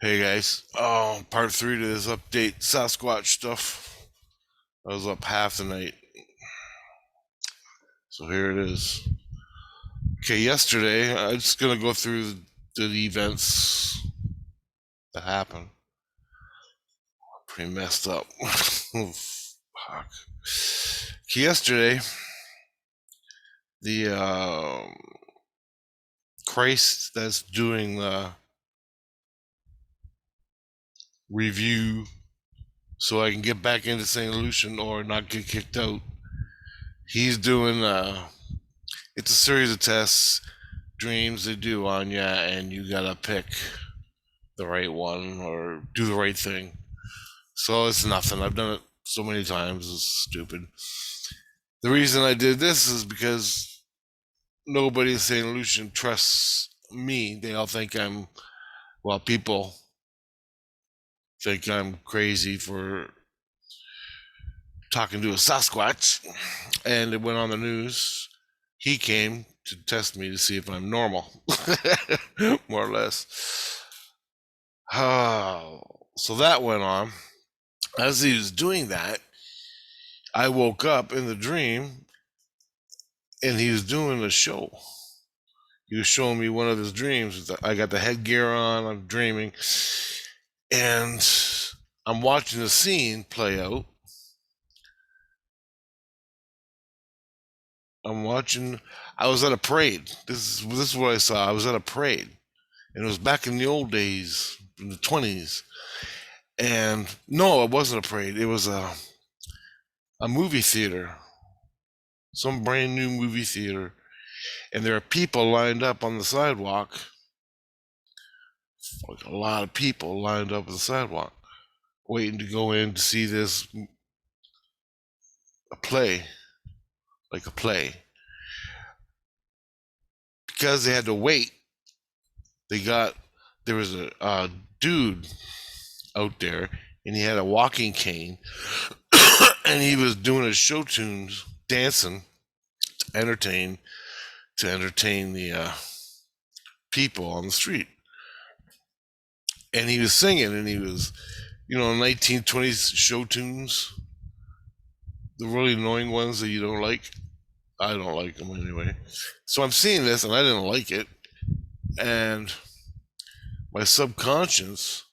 Hey guys, part three to this update Sasquatch stuff. I was up half the night, so here it is. Okay, yesterday I'm just gonna go through the events that happened. Pretty messed up. Oh, fuck. Okay, yesterday the Christ that's doing the review so I can get back into St. Lucian or not get kicked out. He's doing it's a series of tests dreams they do on you, and you gotta pick the right one or do the right thing. So it's nothing. I've done it so many times. It's stupid. The reason I did this is because nobody in St. Lucian trusts me. They all think people think I'm crazy for talking to a Sasquatch. And it went on the news. He came to test me to see if I'm normal, more or less. Oh, so that went on. As he was doing that, I woke up in the dream and he was doing a show. He was showing me one of his dreams. I got the headgear on, I'm dreaming, and I'm watching the scene play out. I was at a parade. This is what I saw. I was at a parade, and it was back in the old days, in the 20s. And no, it wasn't a parade. It was a movie theater, some brand new movie theater, and there are people lined up on the sidewalk, like a lot of people lined up on the sidewalk, waiting to go in to see this a play, like a play. Because they had to wait, they got there was a dude out there, and he had a walking cane, and he was doing his show tunes, dancing to entertain the people on the street. And he was singing, and he was, 1920s show tunes, the really annoying ones that you don't like. I don't like them anyway. So I'm seeing this, and I didn't like it, and my subconscious.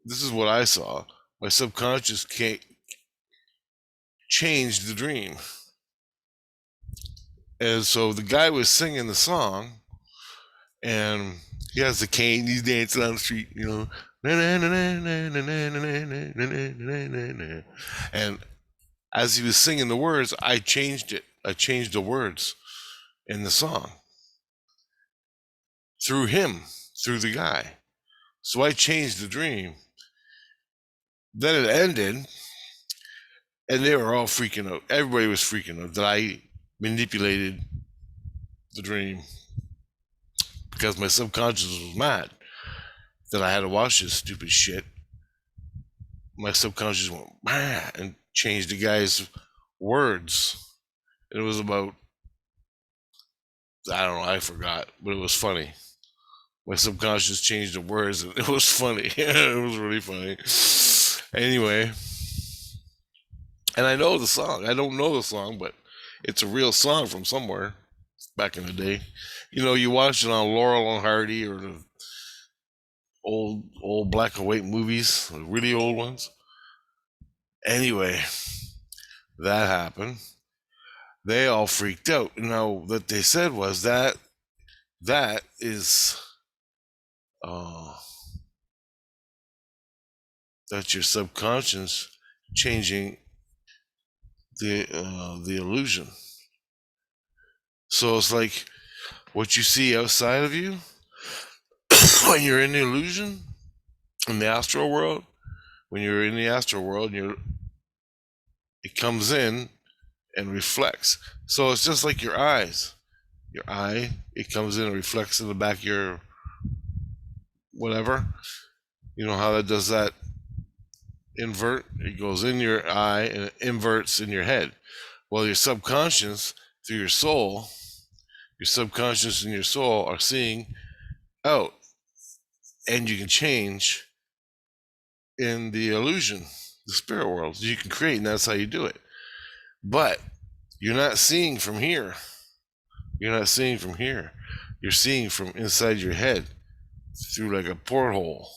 This is what I saw. My subconscious can't change the dream, and so the guy was singing the song, and he has the cane. He's dancing on the street, and as he was singing the words, I changed it. I changed the words in the song through him, through the guy. So I changed the dream. Then it ended, and they were all freaking out. Everybody was freaking out that I manipulated the dream because my subconscious was mad that I had to watch this stupid shit. My subconscious went and changed the guy's words. It was about, I don't know, I forgot, but it was funny. My subconscious changed the words, and it was funny. It was really funny. Anyway, and I know the song. I don't know the song, but it's a real song from somewhere back in the day. You watch it on Laurel and Hardy or the old black and white movies, the really old ones. Anyway, that happened. They all freaked out. Now, what they said was that is uh, that's your subconscious changing the illusion. So it's like what you see outside of you when you're in the illusion in the astral world. When you're in the astral world, it comes in and reflects. So it's just like your eyes. Your eye, it comes in and reflects in the back of your whatever. You know how that does that invert? It goes in your eye and it inverts in your head. Well, your subconscious, through your subconscious and your soul are seeing out. and you can change in the illusion, the spirit world. You can create, and that's how you do it. But you're not seeing from here. You're not seeing from here. You're seeing from inside your head through like a porthole.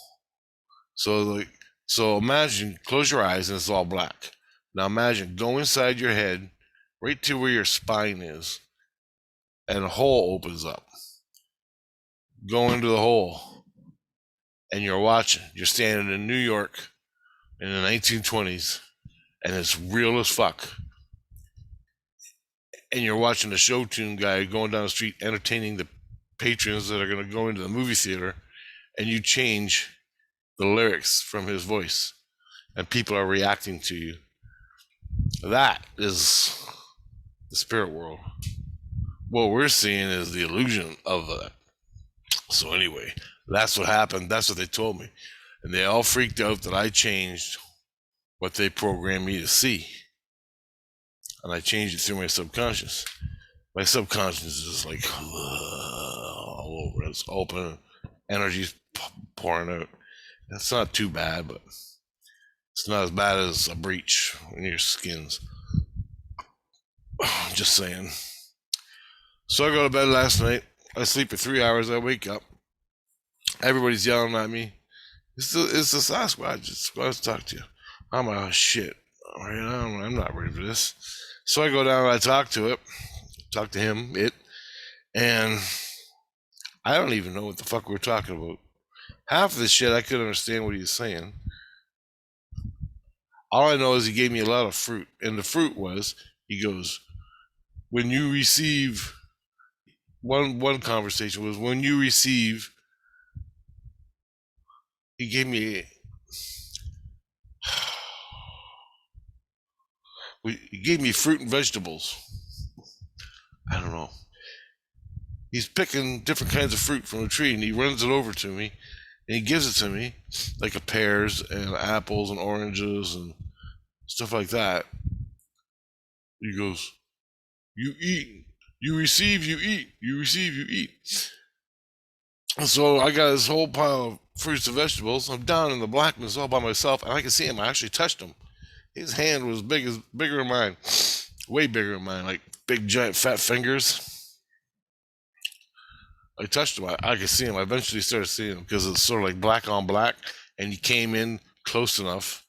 So imagine, close your eyes and it's all black. Now imagine, go inside your head, right to where your spine is, and a hole opens up. Go into the hole, and you're watching. You're standing in New York in the 1920s, and it's real as fuck. And you're watching the show tune guy going down the street entertaining the patrons that are going to go into the movie theater, and you change the lyrics from his voice, and people are reacting to you. That is the spirit world. What we're seeing is the illusion of that. So anyway, that's what happened. That's what they told me. And they all freaked out that I changed what they programmed me to see. And I changed it through my subconscious. My subconscious is like all over. It's open. Energy's pouring out. That's not too bad, but it's not as bad as a breach in your skins. Just saying. So I go to bed last night. I sleep for 3 hours. I wake up. Everybody's yelling at me. It's the Sasquatch. It's going to talk to you. I'm like, oh, shit. All right, I'm not ready for this. So I go down and I talk to it. Talk to him, and I don't even know what the fuck we're talking about. Half of the shit I couldn't understand what he was saying. All I know is he gave me a lot of fruit. And the fruit was, he goes, when you receive, one conversation was, when you receive, he gave me, he gave me fruit and vegetables. I don't know. He's picking different kinds of fruit from a tree, and he runs it over to me, and he gives it to me, like a pears and apples and oranges and stuff like that. He goes, you eat, you receive, you eat, you receive, you eat. And so I got this whole pile of fruits and vegetables. I'm down in the blackness all by myself, and I can see him. I actually touched him. His hand was bigger than mine, way bigger than mine, like big giant fat fingers. I touched him. I could see him. I eventually started seeing him because it's sort of like black on black, and he came in close enough,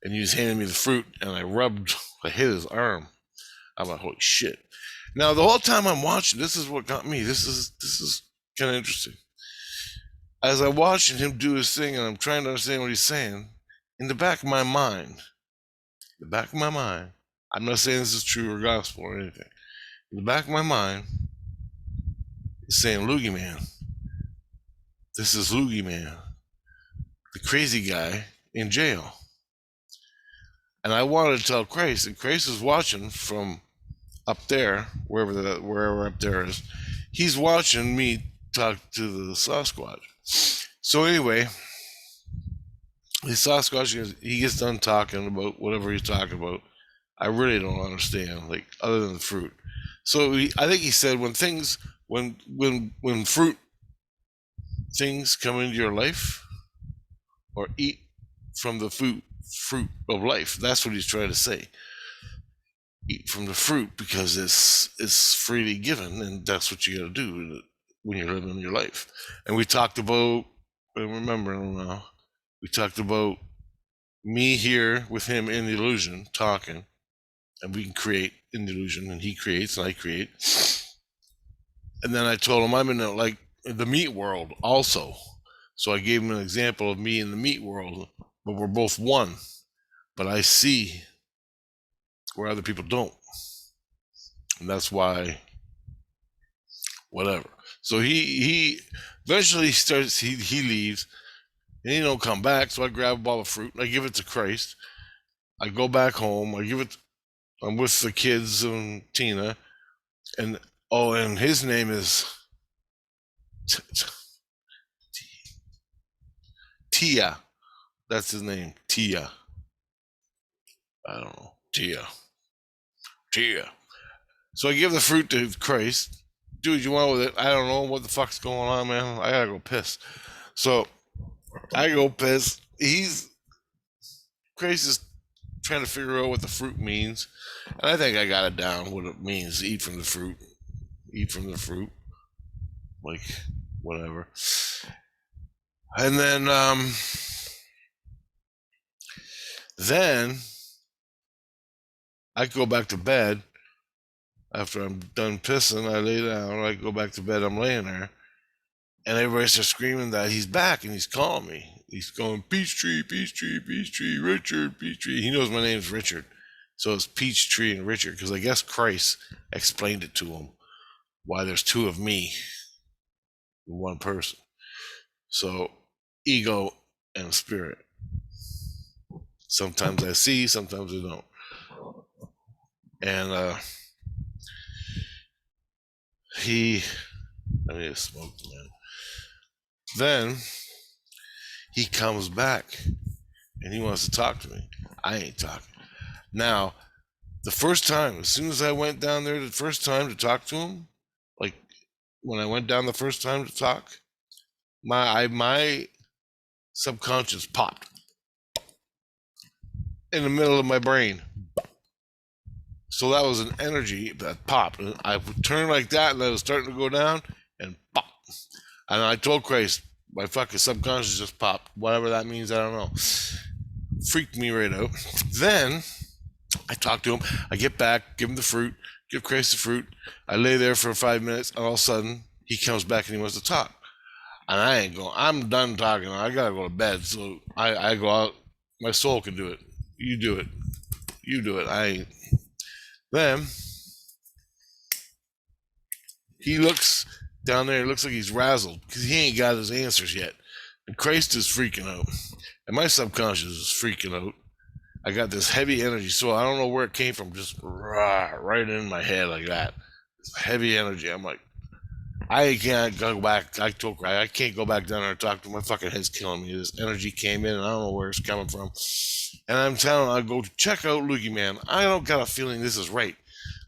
and he was handing me the fruit, and I hit his arm. I'm like, holy shit. Now, the whole time I'm watching, this is what got me. This is kind of interesting. As I'm watching him do his thing, and I'm trying to understand what he's saying, in the back of my mind, I'm not saying this is true or gospel or anything. In the back of my mind, it's saying, Loogie Man. This is Loogie Man, the crazy guy in jail. And I wanted to tell Christ, and Christ is watching from up there, wherever up there is. He's watching me talk to the Sasquatch. So anyway, the Sasquatch, he gets done talking about whatever he's talking about. I really don't understand, like, other than the fruit. So I think he said when fruit things come into your life, or eat from the fruit of life. That's what he's trying to say. Eat from the fruit because it's freely given, and that's what you got to do when you're living your life. And we talked about, I remember now, we talked about me here with him in the illusion talking, and we can create in the illusion, and he creates and I create. And then I told him I'm in the meat world also. So I gave him an example of me in the meat world, but we're both one. But I see where other people don't. And that's why, whatever. So he eventually starts, he leaves, and he don't come back. So I grab a ball of fruit, and I give it to Christ. I go back home, I'm with the kids and Tina, and his name is Tia. That's his name, Tia. I don't know, Tia. So I give the fruit to Christ. Dude, you want with it? I don't know what the fuck's going on, man. I gotta go piss. So I go piss. He's Grace is trying to figure out what the fruit means, and I think I got it down what it means. Eat from the fruit. Eat from the fruit. Like whatever. And then I go back to bed after I'm done pissing. I lay down. I go back to bed. I'm laying there, and everybody starts screaming that he's back and he's calling me. He's going Peachtree, Peachtree, Peachtree, Richard, Peachtree. He knows my name's Richard, so it's Peachtree and Richard because I guess Christ explained it to him why there's two of me in one person. So ego and spirit. Sometimes I see, sometimes I don't. And I need to smoke, man. Then he comes back and he wants to talk to me. I ain't talking. Now, the first time, as soon as I went down there the first time to talk to him, like when I went down the first time to talk, my subconscious popped in the middle of my brain. So that was an energy that popped. And I would turn like that and I was starting to go down and pop. And I told Christ, my fucking subconscious just popped. Whatever that means, I don't know. Freaked me right out. Then I talk to him. I get back, give him the fruit, give Christ the fruit. I lay there for 5 minutes, and all of a sudden, he comes back and he wants to talk. And I ain't going. I'm done talking. I gotta go to bed. So I go out. My soul can do it. You do it. You do it. I ain't. Then he looks down there. It looks like he's razzled because he ain't got his answers yet. And Christ is freaking out, and my subconscious is freaking out. I got this heavy energy, so I don't know where it came from. Just right in my head like that. This heavy energy. I'm like, I can't go back. I told Christ, I can't go back down there and talk to him. My fucking head's killing me. This energy came in, and I don't know where it's coming from. And I'm telling him, I go check out Loogie Man. I don't got a feeling this is right.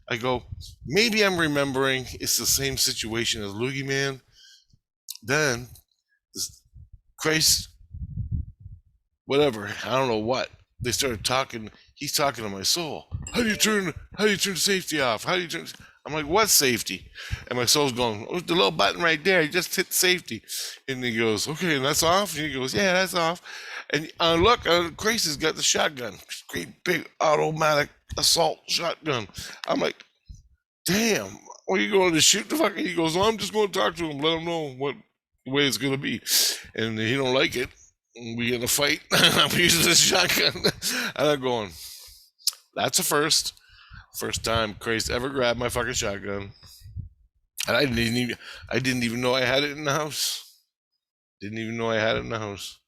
I go, maybe I'm remembering it's the same situation as Loogie Man. Then Christ, whatever, I don't know what. They started talking. He's talking to my soul. How do you turn safety off? How do you turn? I'm like, what safety? And my soul's going, oh, the little button right there. You just hit safety. And he goes, okay, and that's off? And he goes, yeah, that's off. And look, Grace has got the shotgun. Great big automatic assault shotgun. I'm like, damn, what are you going to shoot the fucking? He goes, I'm just going to talk to him, let him know what way it's going to be. And he don't like it. We get in a fight. I'm using this shotgun. And I'm going, that's a first. First time Christ ever grabbed my fucking shotgun. And I didn't even know I had it in the house. Didn't even know I had it in the house.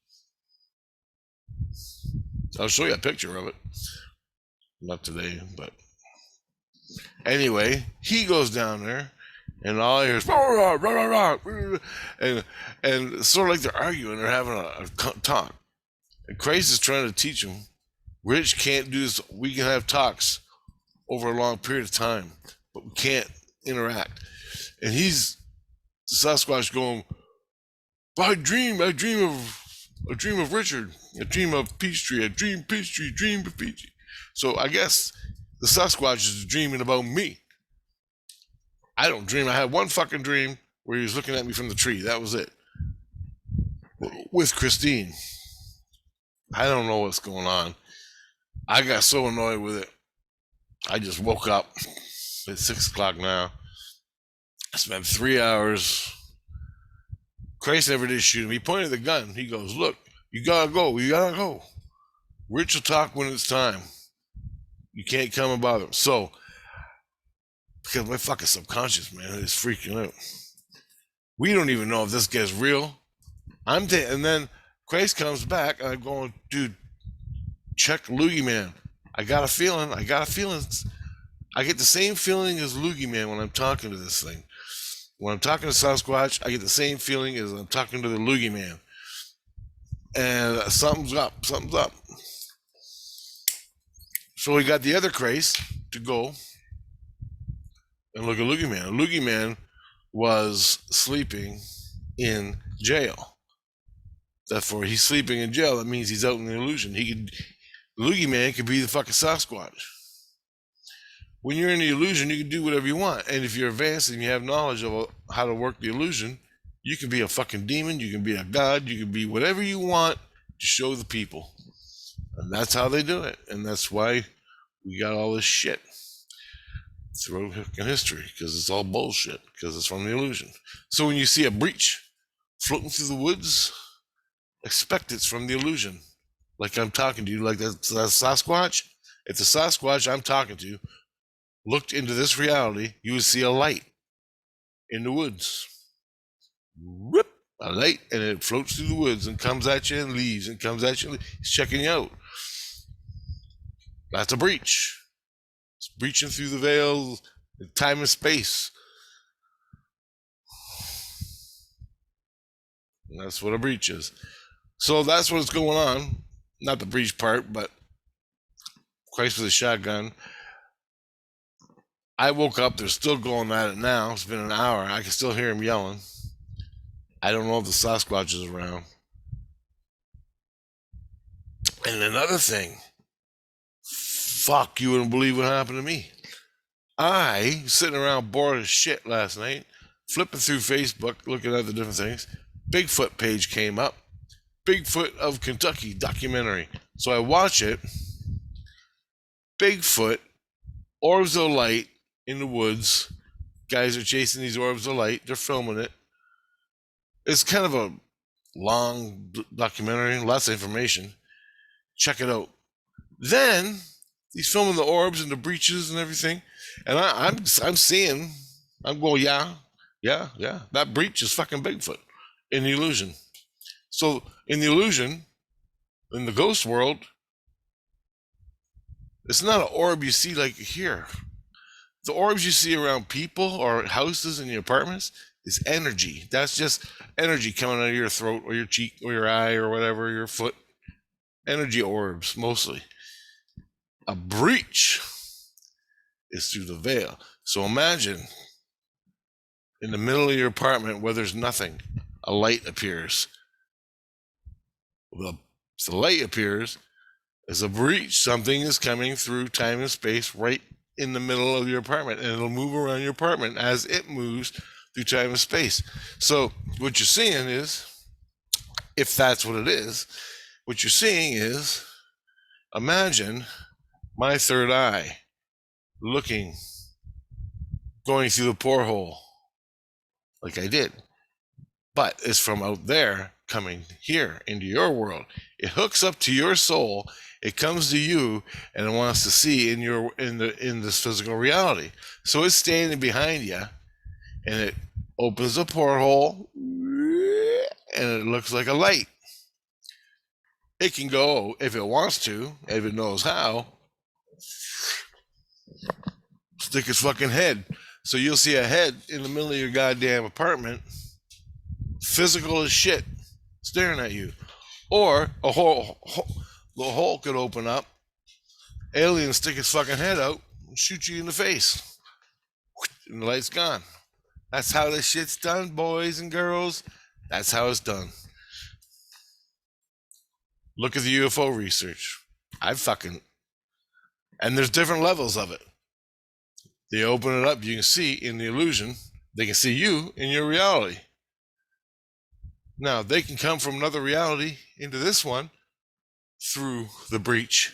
I'll show you a picture of it. Not today, but anyway, he goes down there, and all I hear is rah, rah, rah, rah, and sort of like they're arguing, they're having a talk. And Christ is trying to teach him, Rich can't do this. We can have talks over a long period of time, but we can't interact. And he's the Sasquatch going, I dream of Richard, a dream of Peachtree, a dream Peachtree, dream of Peachtree. So I guess the Sasquatch is dreaming about me. I don't dream. I had one fucking dream where he was looking at me from the tree. That was it. With Christine. I don't know what's going on. I got so annoyed with it. I just woke up. It's 6 o'clock now. I spent 3 hours. Christ never did shoot him. He pointed the gun. He goes, look, you gotta go. You gotta go. Rich will talk when it's time. You can't come and bother him. So, because my fucking subconscious, man, is freaking out. We don't even know if this guy's real. And then Christ comes back, and I'm going, dude, check Loogie Man. I got a feeling. I get the same feeling as Loogie Man when I'm talking to this thing. When I'm talking to Sasquatch, I get the same feeling as I'm talking to the Loogie Man. And something's up. So we got the other Christ to go and look at Loogie Man. Loogie Man was sleeping in jail. Therefore, he's sleeping in jail. That means he's out in the illusion. The Loogie Man could be the fucking Sasquatch. When you're in the illusion, you can do whatever you want. And if you're advanced and you have knowledge of how to work the illusion, you can be a fucking demon, you can be a god, you can be whatever you want to show the people. And that's how they do it. And that's why we got all this shit throughout history, because it's all bullshit, because it's from the illusion. So when you see a breach floating through the woods, expect it's from the illusion. Like I'm talking to you, like that's Sasquatch. If the Sasquatch I'm talking to looked into this reality, you would see a light in the woods. Whoop, a light, and it floats through the woods and comes at you and leaves and comes at you. He's checking you out. That's a breach. It's breaching through the veil, time and space. And that's what a breach is. So that's what's going on. Not the breach part, but Christ with a shotgun. I woke up. They're still going at it now. It's been an hour. I can still hear him yelling. I don't know if the Sasquatch is around. And another thing. Fuck, you wouldn't believe what happened to me. I, sitting around bored as shit last night, flipping through Facebook, looking at the different things. Bigfoot page came up. Bigfoot of Kentucky documentary. So I watch it. Bigfoot, orbs of light in the woods. Guys are chasing these orbs of light. They're filming it. It's kind of a long documentary, lots of information. Check it out. Then he's filming the orbs and the breaches and everything, and I'm seeing. I'm going, yeah. That breach is fucking Bigfoot in the illusion. So in the illusion, in the ghost world, it's not an orb you see like here. The orbs you see around people or houses in your apartments is energy. That's just energy coming out of your throat or your cheek or your eye or whatever, your foot. Energy orbs, mostly. A breach is through the veil. So imagine in the middle of your apartment where there's nothing, a light appears. The light appears as a breach. Something is coming through time and space right in the middle of your apartment, and it'll move around your apartment as it moves through time and space. So what you're seeing is, if that's what it is, what you're seeing is, imagine my third eye looking, going through the porthole like I did, but it's from out there coming here into your world. It hooks up to your soul. It comes to you and it wants to see in this physical reality. So it's standing behind you, and it opens a porthole, and it looks like a light. It can go, if it wants to, if it knows how, stick its fucking head. So you'll see a head in the middle of your goddamn apartment, physical as shit, staring at you. Or the hole could open up, alien stick its fucking head out and shoot you in the face, and the light's gone. That's how this shit's done, boys and girls. That's how it's done. Look at the UFO research. And there's different levels of it. They open it up, you can see in the illusion, they can see you in your reality. Now, they can come from another reality into this one through the breach.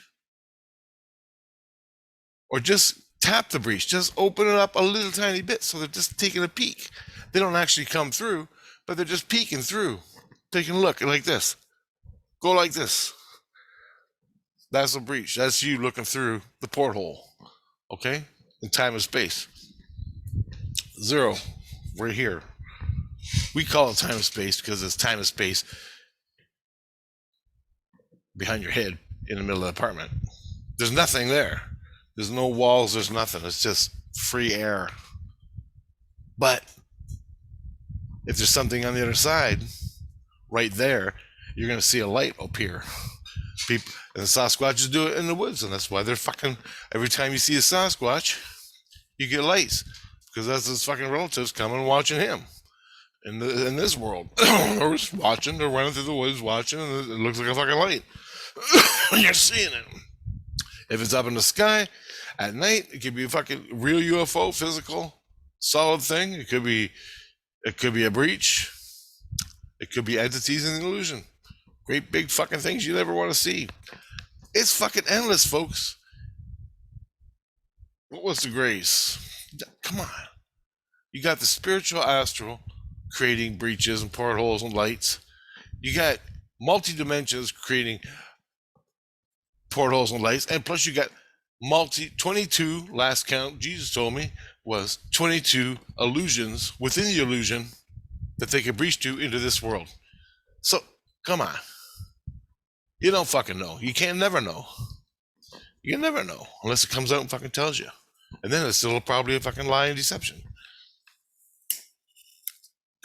Or just tap the breach, just open it up a little tiny bit so they're just taking a peek. They don't actually come through, but they're just peeking through, taking a look like this. Go like this. That's a breach. That's you looking through the porthole, okay? In time and space. Zero, right here. We call it time and space because it's time and space behind your head in the middle of the apartment. There's nothing there. There's no walls, there's nothing. It's just free air. But if there's something on the other side, right there, you're going to see a light appear. People, and the Sasquatches do it in the woods, and that's why they're fucking, every time you see a Sasquatch, you get lights, because that's his fucking relatives coming and watching him. in this world. They're just watching. They're running through the woods watching, and it looks like a fucking light. You're seeing it. If it's up in the sky at night, it could be a fucking real UFO, physical, solid thing. It could be a breach. It could be entities in the illusion. Great big fucking things you never want to see. It's fucking endless, folks. What was the grace? Come on. You got the spiritual astral creating breaches and portholes and lights. You got multi-dimensions creating portholes and lights. And plus you got 22, last count, Jesus told me, was 22 illusions within the illusion that they could breach to into this world. So, come on. You don't fucking know. You can never know. You can never know unless it comes out and fucking tells you. And then it's still probably a fucking lie and deception.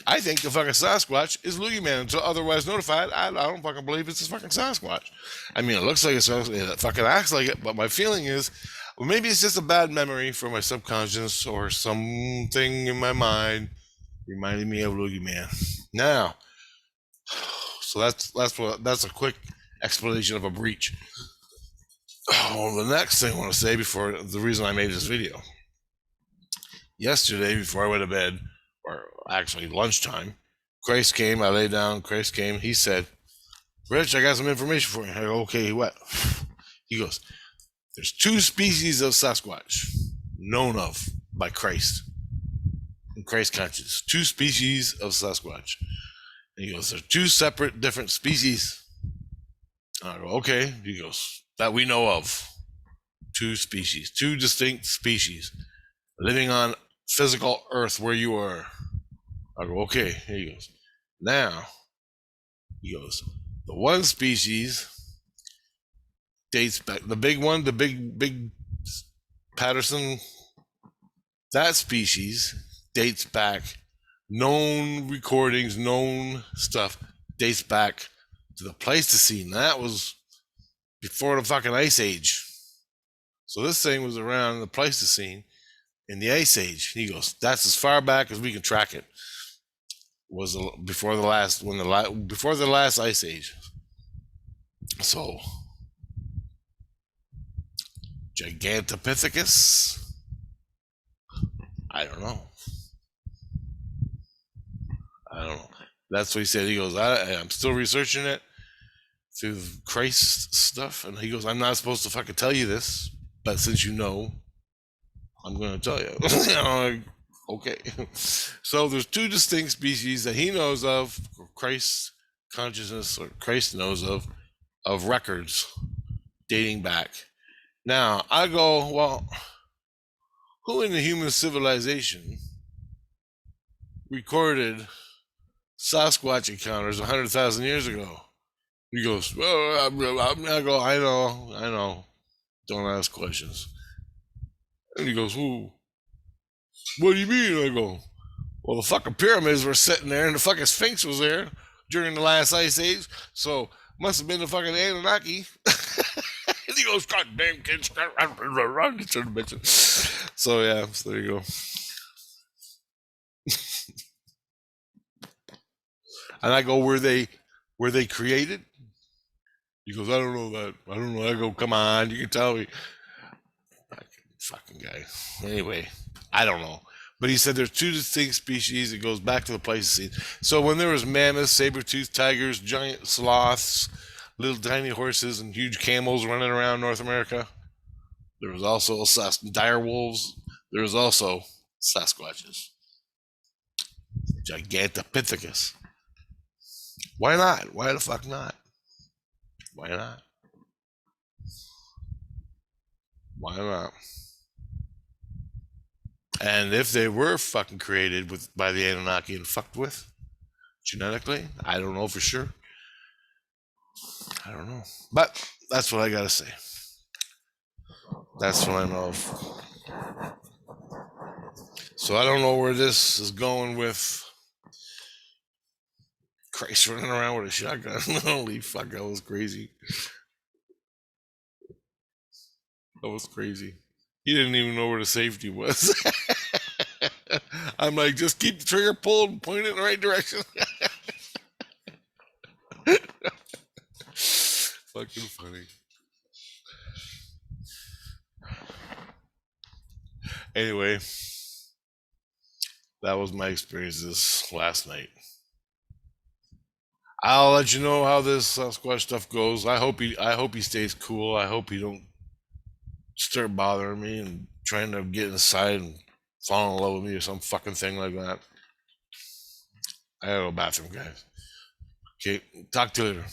I think the fucking Sasquatch is Loogie Man until otherwise notified. I don't fucking believe it's a fucking Sasquatch. I mean, it looks like it fucking acts like it, but my feeling is, well, maybe it's just a bad memory from my subconscious or something in my mind reminding me of Loogie Man. Now, so that's a quick explanation of a breach. Oh, the next thing I want to say before the reason I made this video. Yesterday, before I went to bed, or actually lunchtime, Christ came. I lay down. Christ came. He said, "Rich, I got some information for you." I go, "Okay, what?" He goes, "There's 2 species of Sasquatch known of by Christ in Christ consciousness. 2 species of Sasquatch." And he goes, "They're 2 separate, different species." I go, "Okay." He goes, "That we know of. 2 species, 2 distinct species living on physical Earth where you are." I go, "Okay." He goes, "Now," he goes, "the one species dates back, the big one, the big Patterson, that species dates back, known recordings, known stuff, dates back to the Pleistocene. That was before the fucking Ice Age. So this thing was around the Pleistocene in the Ice Age." He goes, "That's as far back as we can track it. Was before the last Ice Age." So, Gigantopithecus? I don't know. That's what he said. He goes, I'm still researching it through Christ stuff. And he goes, "I'm not supposed to fucking tell you this, but since you know, I'm going to tell you." Like, okay. So there's 2 distinct species that he knows of, Christ consciousness, or Christ knows of records dating back. Now, I go, well, who in the human civilization recorded Sasquatch encounters 100,000 years ago? He goes, "Well, I go, I know. Don't ask questions." And he goes, "Who? What do you mean?" I go, "Well, the fucking pyramids were sitting there and the fucking Sphinx was there during the last Ice Age, so must have been the fucking Anunnaki." And he goes, "Goddamn kids, run." So yeah, so there you go. And I go, were they created? He goes, "I don't know that. I don't know." I go, "Come on, you can tell me." Fucking guy. Anyway, I don't know. But he said there's 2 distinct species. It goes back to the Pleistocene. So when there was mammoths, saber-toothed tigers, giant sloths, little tiny horses, and huge camels running around North America, there was also dire wolves. There was also Sasquatches. Gigantopithecus. Why not? Why the fuck not? Why not? Why not? And if they were fucking created by the Anunnaki and fucked with genetically, I don't know for sure. I don't know. But that's what I gotta say. That's what I know of. So I don't know where this is going with Christ running around with a shotgun. Holy fuck, that was crazy. That was crazy. He didn't even know where the safety was. I'm like, just keep the trigger pulled and point it in the right direction. Fucking funny. Anyway, that was my experiences last night. I'll let you know how this Sasquatch stuff goes. I hope he stays cool. I hope he don't start bothering me and trying to get inside and fall in love with me or some fucking thing like that. I gotta go to the bathroom, guys. Okay, talk to you later.